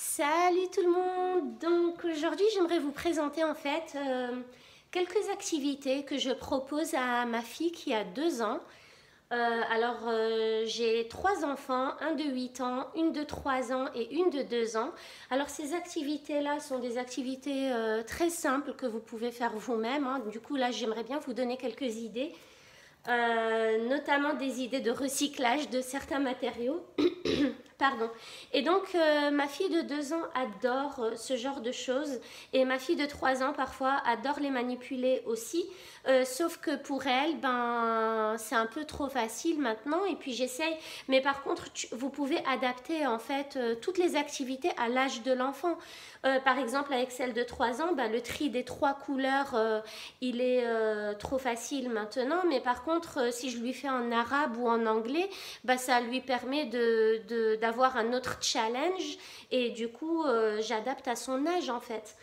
Salut tout le monde! Donc aujourd'hui j'aimerais vous présenter en fait quelques activités que je propose à ma fille qui a 2 ans. J'ai 3 enfants, un de 8 ans, une de 3 ans et une de 2 ans. Alors ces activités-là sont des activités très simples que vous pouvez faire vous-même, hein. Du coup là j'aimerais bien vous donner quelques idées, notamment des idées de recyclage de certains matériaux. Pardon. Et donc, ma fille de 2 ans adore ce genre de choses. Et ma fille de 3 ans, parfois, adore les manipuler aussi. Sauf que pour elle, ben, c'est un peu trop facile maintenant. Et puis, j'essaye. Mais par contre, vous pouvez adapter, en fait, toutes les activités à l'âge de l'enfant. Par exemple, avec celle de 3 ans, ben, le tri des 3 couleurs, il est trop facile maintenant. Mais par contre, si je lui fais en arabe ou en anglais, ben, ça lui permet d'avoir un autre challenge et du coup j'adapte à son âge en fait.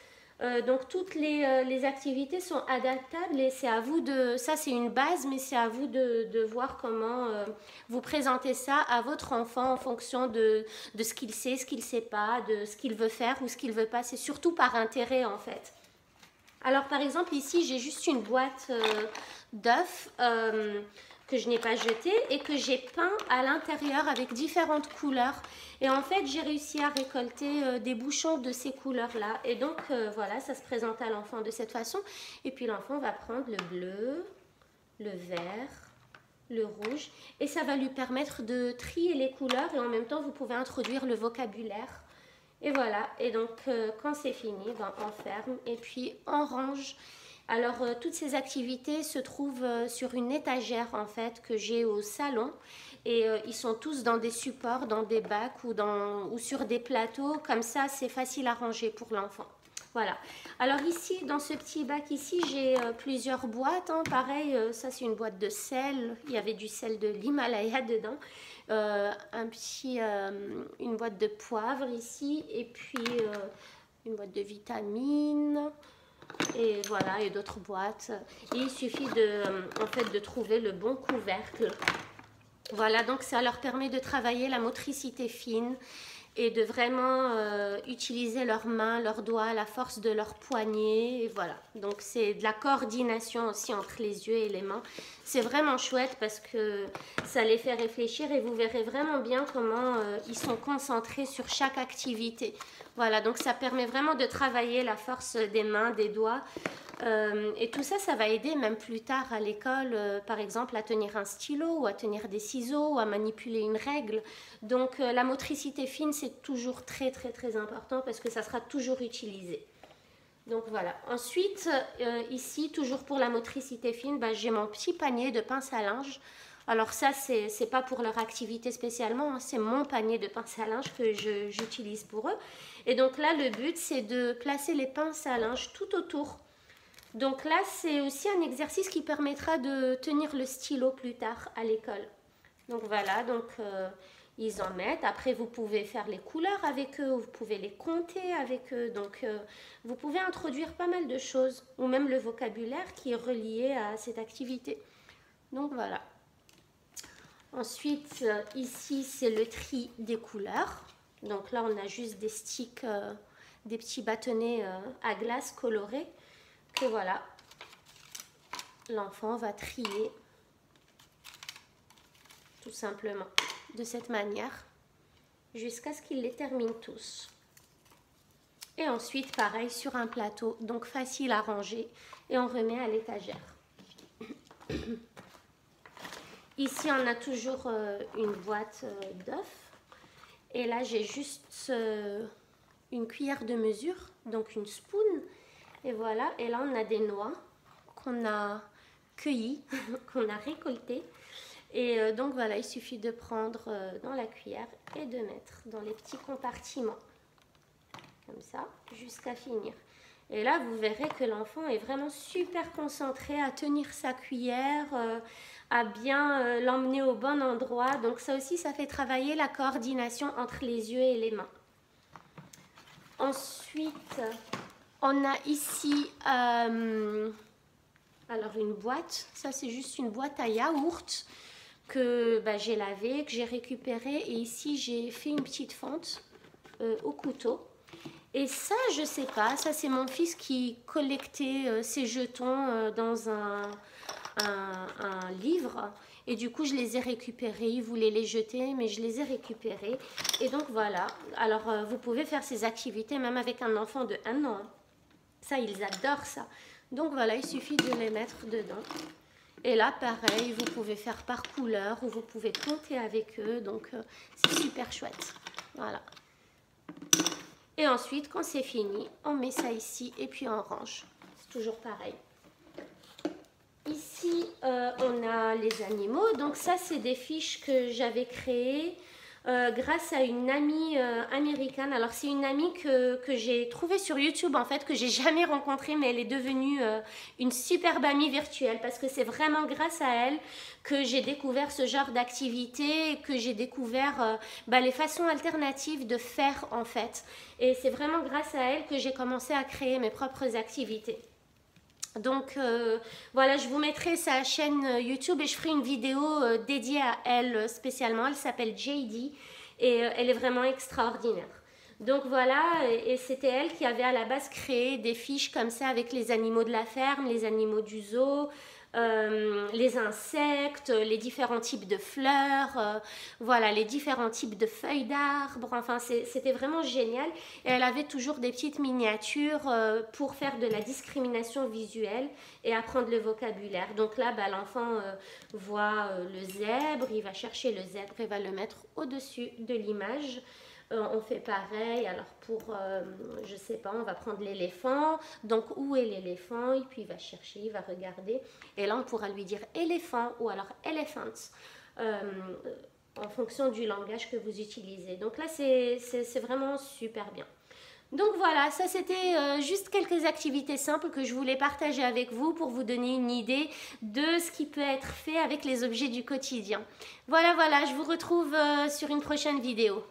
Donc toutes les activités sont adaptables et c'est à vous de, ça c'est une base, mais c'est à vous de voir comment vous présentez ça à votre enfant en fonction de ce qu'il sait, ce qu'il ne sait pas, de ce qu'il veut faire ou ce qu'il ne veut pas. C'est surtout par intérêt en fait. Alors par exemple ici j'ai juste une boîte d'œufs que je n'ai pas jeté et que j'ai peint à l'intérieur avec différentes couleurs. Et en fait, j'ai réussi à récolter des bouchons de ces couleurs-là. Et donc, voilà, ça se présente à l'enfant de cette façon. Et puis, l'enfant va prendre le bleu, le vert, le rouge. Et ça va lui permettre de trier les couleurs. Et en même temps, vous pouvez introduire le vocabulaire. Et voilà. Et donc, quand c'est fini, ben, on ferme. Et puis, on range. Alors, toutes ces activités se trouvent sur une étagère en fait que j'ai au salon et ils sont tous dans des supports, dans des bacs ou sur des plateaux. Comme ça, c'est facile à ranger pour l'enfant. Voilà. Alors ici, dans ce petit bac ici, j'ai plusieurs boîtes, hein. Pareil, ça c'est une boîte de sel. Il y avait du sel de l'Himalaya dedans. Une boîte de poivre ici et puis une boîte de vitamines. Et voilà, et d'autres boîtes. Et il suffit en fait, de trouver le bon couvercle. Voilà, donc ça leur permet de travailler la motricité fine et de vraiment utiliser leurs mains, leurs doigts, la force de leurs poignets. Et voilà, donc c'est de la coordination aussi entre les yeux et les mains. C'est vraiment chouette parce que ça les fait réfléchir et vous verrez vraiment bien comment ils sont concentrés sur chaque activité. Voilà, donc ça permet vraiment de travailler la force des mains, des doigts. Et tout ça, ça va aider même plus tard à l'école, par exemple, à tenir un stylo ou à tenir des ciseaux ou à manipuler une règle. Donc la motricité fine, c'est toujours très très très important parce que ça sera toujours utilisé. Donc voilà. Ensuite, ici, toujours pour la motricité fine, bah, j'ai mon petit panier de pinces à linge. Alors ça, c'est pas pour leur activité spécialement, hein, c'est mon panier de pinces à linge que j'utilise pour eux. Et donc là, le but, c'est de placer les pinces à linge tout autour. Donc là, c'est aussi un exercice qui permettra de tenir le stylo plus tard à l'école. Donc voilà, donc ils en mettent. Après, vous pouvez faire les couleurs avec eux, vous pouvez les compter avec eux. Donc vous pouvez introduire pas mal de choses, ou même le vocabulaire qui est relié à cette activité. Donc voilà. Ensuite, ici, c'est le tri des couleurs. Donc là, on a juste des sticks, des petits bâtonnets à glace colorés. Que voilà, l'enfant va trier tout simplement de cette manière jusqu'à ce qu'il les termine tous. Et ensuite, pareil, sur un plateau, donc facile à ranger et on remet à l'étagère. Ici, on a toujours une boîte d'œufs. Et là, j'ai juste une cuillère de mesure, donc une spoon. Et voilà, et là, on a des noix qu'on a cueillies, qu'on a récoltées. Et donc voilà, il suffit de prendre dans la cuillère et de mettre dans les petits compartiments. Comme ça, jusqu'à finir. Et là, vous verrez que l'enfant est vraiment super concentré à tenir sa cuillère, à bien l'emmener au bon endroit. Donc ça aussi, ça fait travailler la coordination entre les yeux et les mains. Ensuite, on a ici alors une boîte. Ça, c'est juste une boîte à yaourt que j'ai lavé, que j'ai récupéré. Et ici, j'ai fait une petite fente. au couteau. Et ça, je sais pas, ça c'est mon fils qui collectait ses jetons dans un livre. Et du coup, je les ai récupérés. Il voulait les jeter, mais je les ai récupérés. Et donc voilà. Alors, vous pouvez faire ces activités même avec un enfant de 1 an. Ça, ils adorent ça. Donc voilà, il suffit de les mettre dedans. Et là, pareil, vous pouvez faire par couleur ou vous pouvez compter avec eux. Donc, c'est super chouette. Voilà. Et ensuite, quand c'est fini, on met ça ici et puis on range. C'est toujours pareil. Ici, on a les animaux. Donc ça, c'est des fiches que j'avais créées grâce à une amie américaine. Alors, c'est une amie que j'ai trouvée sur YouTube, en fait, que j'ai jamais rencontrée, mais elle est devenue une superbe amie virtuelle parce que c'est vraiment grâce à elle que j'ai découvert ce genre d'activité et que j'ai découvert les façons alternatives de faire, en fait. Et c'est vraiment grâce à elle que j'ai commencé à créer mes propres activités. Donc voilà, je vous mettrai sa chaîne YouTube et je ferai une vidéo dédiée à elle spécialement. Elle s'appelle JD et elle est vraiment extraordinaire. Donc voilà, et c'était elle qui avait à la base créé des fiches comme ça avec les animaux de la ferme, les animaux du zoo, les insectes, les différents types de fleurs, voilà, les différents types de feuilles d'arbres. Enfin, c'était vraiment génial. Et elle avait toujours des petites miniatures pour faire de la discrimination visuelle et apprendre le vocabulaire. Donc là, l'enfant voit le zèbre, il va chercher le zèbre et va le mettre au-dessus de l'image. On fait pareil, alors pour, je sais pas, on va prendre l'éléphant, donc où est l'éléphant, et puis il va chercher, il va regarder, et là on pourra lui dire éléphant ou alors elephant, en fonction du langage que vous utilisez. Donc là c'est vraiment super bien. Donc voilà, ça c'était juste quelques activités simples que je voulais partager avec vous pour vous donner une idée de ce qui peut être fait avec les objets du quotidien. Voilà, je vous retrouve sur une prochaine vidéo.